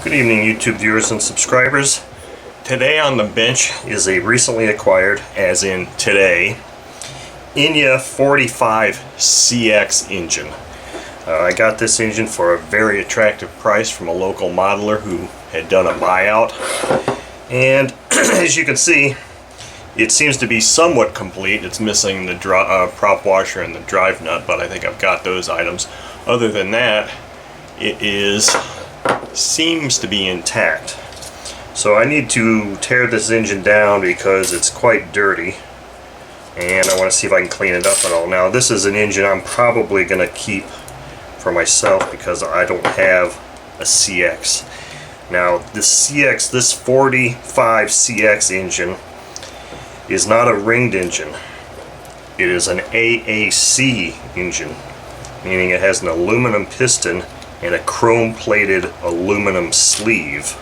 Good evening, YouTube viewers and subscribers. Today on the bench is a recently acquired, as in today, Enya 45CX engine. I got this engine for a very attractive price from a local modeler who had done a buyout. And as you can see, it seems to be somewhat complete. It's missing the prop washer and the drive nut, but I think I've got those items. Other than that, it seems to be intact. So I need to tear this engine down because it's quite dirty, and I want to see if I can clean it up at all. Now this is an engine I'm probably going to keep for myself because I don't have a CX. Now this 45CX engine is not a ringed engine. It is an AAC engine, meaning it has an aluminum piston and a chrome-plated aluminum sleeve.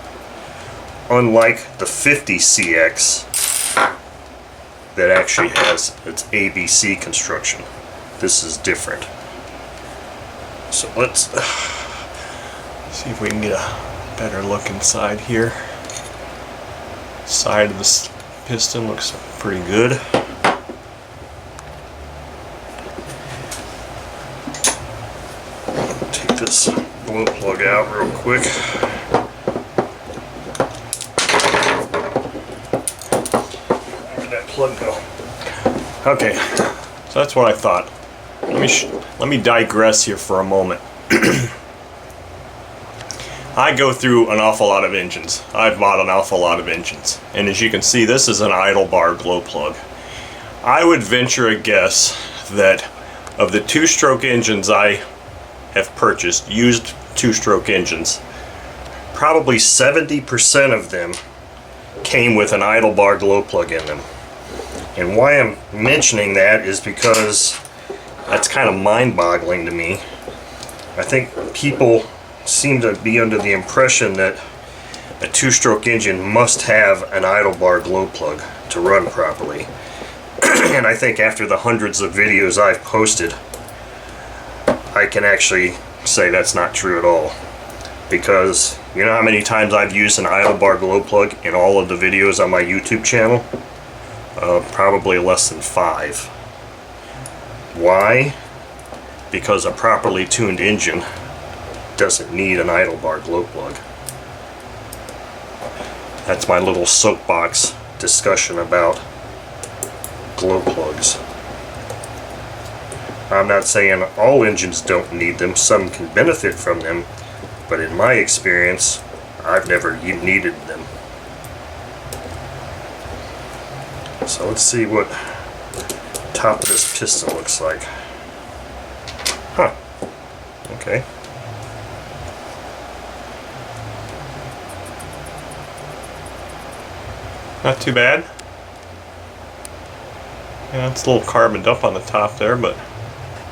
Unlike the 50CX that actually has its ABC construction. This is different. So let's see if we can get a better look inside here. Side of the piston looks pretty good. Take this glow plug out real quick. Where'd that plug go? Okay, so that's what I thought. Let me digress here for a moment. I go through an awful lot of engines. I've bought an awful lot of engines, and as you can see, this is an idle bar glow plug. I would venture a guess that of the two-stroke engines I have purchased, used two-stroke engines, probably 70% of them came with an idle bar glow plug in them. And why I'm mentioning that is because that's kind of mind-boggling to me. I think people seem to be under the impression that a two-stroke engine must have an idle bar glow plug to run properly. And I think after the hundreds of videos I've posted, I can actually say that's not true at all. Because you know how many times I've used an idle bar glow plug in all of the videos on my YouTube channel? Probably less than 5. Why? Because a properly tuned engine doesn't need an idle bar glow plug. That's my little soapbox discussion about glow plugs. I'm not saying all engines don't need them, some can benefit from them, but in my experience, I've never needed them. So let's see what top of this piston looks like. Huh. Okay. Not too bad. Yeah, it's a little carboned up on the top there, but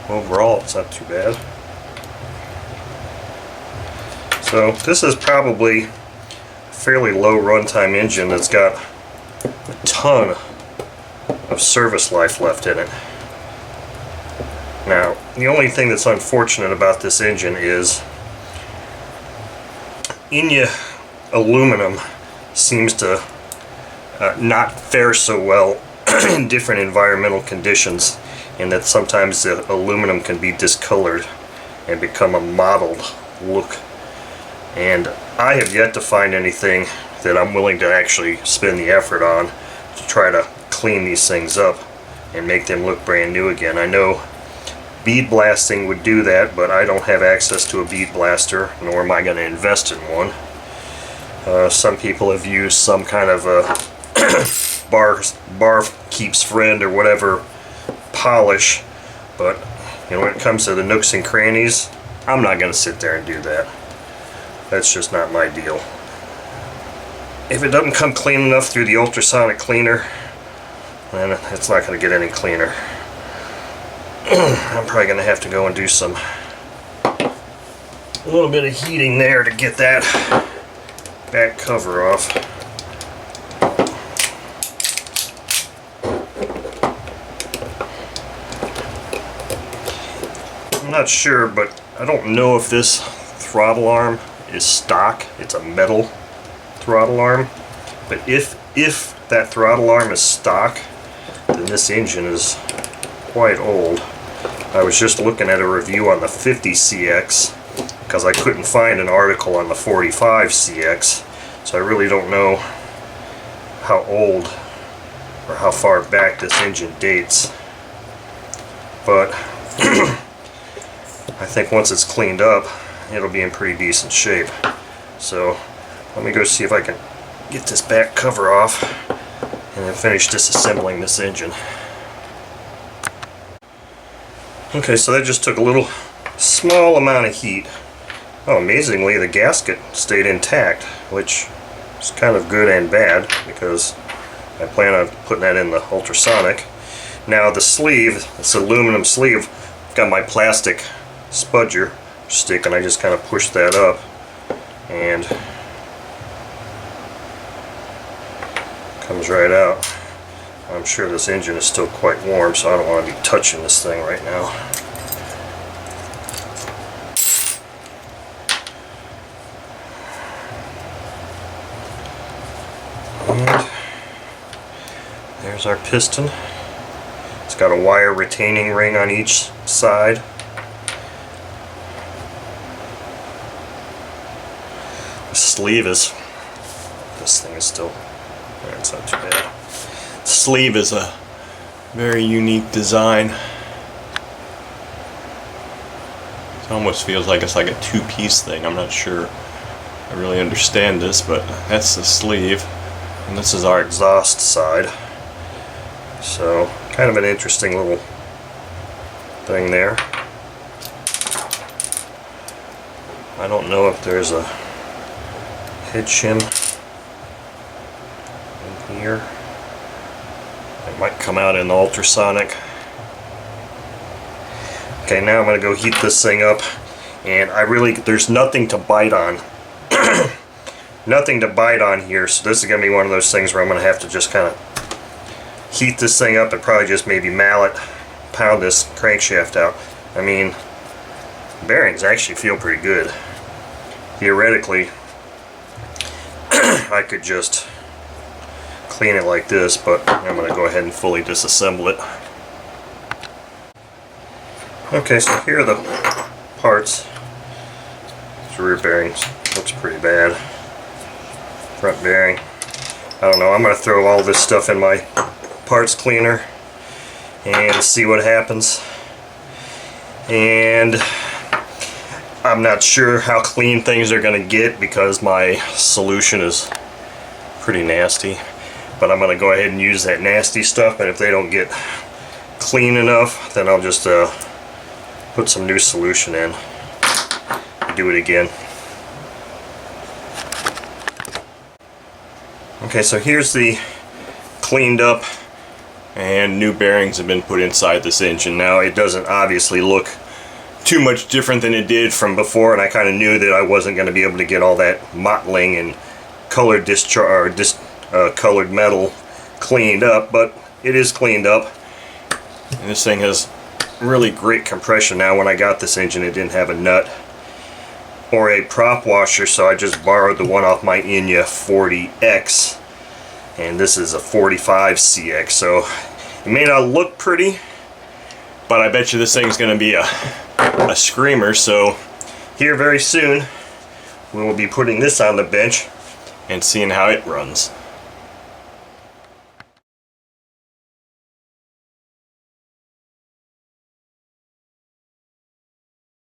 overall it's not too bad. So this is probably a fairly low runtime engine that's got a ton of service life left in it. Now, the only thing that's unfortunate about this engine is Enya aluminum seems to not fare so well in different environmental conditions, and that sometimes the aluminum can be discolored and become a mottled look. And I have yet to find anything that I'm willing to actually spend the effort on to try to clean these things up and make them look brand new again. I know bead blasting would do that, but I don't have access to a bead blaster, nor am I going to invest in one. Some people have used some kind of a bar keeps friend or whatever polish, but you know, when it comes to the nooks and crannies, I'm not going to sit there and do that. That's just not my deal. If it doesn't come clean enough through the ultrasonic cleaner, then it's not going to get any cleaner. I'm probably going to have to go and do a little bit of heating there to get that back cover off. I'm not sure, but I don't know if this throttle arm is stock. It's a metal throttle arm. But if that throttle arm is stock, then this engine is quite old. I was just looking at a review on the 50CX because I couldn't find an article on the 45CX, so I really don't know how old or how far back this engine dates. But I think once it's cleaned up, it'll be in pretty decent shape. So let me go see if I can get this back cover off and then finish disassembling this engine. Okay, so that just took a little small amount of heat. Oh, amazingly the gasket stayed intact, which is kind of good and bad because I plan on putting that in the ultrasonic. Now the sleeve, this aluminum sleeve, I've got my plastic spudger stick and I just kind of push that up and comes right out. I'm sure this engine is still quite warm, so I don't want to be touching this thing right now. And there's our piston. It's got a wire retaining ring on each side. The sleeve is, this thing is still, it's not too bad. The sleeve is a very unique design. It almost feels like it's like a two-piece thing. I'm not sure I really understand this, but that's the sleeve. And this is our exhaust side. So, kind of an interesting little thing there. I don't know if there's a head shim in here. It might come out in the ultrasonic. Okay, now I'm going to go heat this thing up, and there's nothing to bite on. Nothing to bite on here, so this is going to be one of those things where I'm going to have to just kind of heat this thing up and probably just maybe mallet pound this crankshaft out. I mean, bearings actually feel pretty good. Theoretically, I could just clean it like this, but I'm going to go ahead and fully disassemble it. Okay, so here are the parts. These rear bearings, looks pretty bad. Front bearing, I don't know, I'm going to throw all this stuff in my parts cleaner and see what happens. And I'm not sure how clean things are going to get because my solution is pretty nasty. But I'm going to go ahead and use that nasty stuff, and if they don't get clean enough, then I'll just put some new solution in and do it again. Okay, so here's the cleaned up and new bearings have been put inside this engine. Now it doesn't obviously look too much different than it did from before, and I kind of knew that I wasn't going to be able to get all that mottling and colored discharge or colored metal cleaned up, but it is cleaned up. And this thing has really great compression. Now when I got this engine, it didn't have a nut or a prop washer, so I just borrowed the one off my Enya 40CX, and this is a 45CX, so it may not look pretty, but I bet you this thing's going to be a screamer. So here very soon we will be putting this on the bench and seeing how it runs.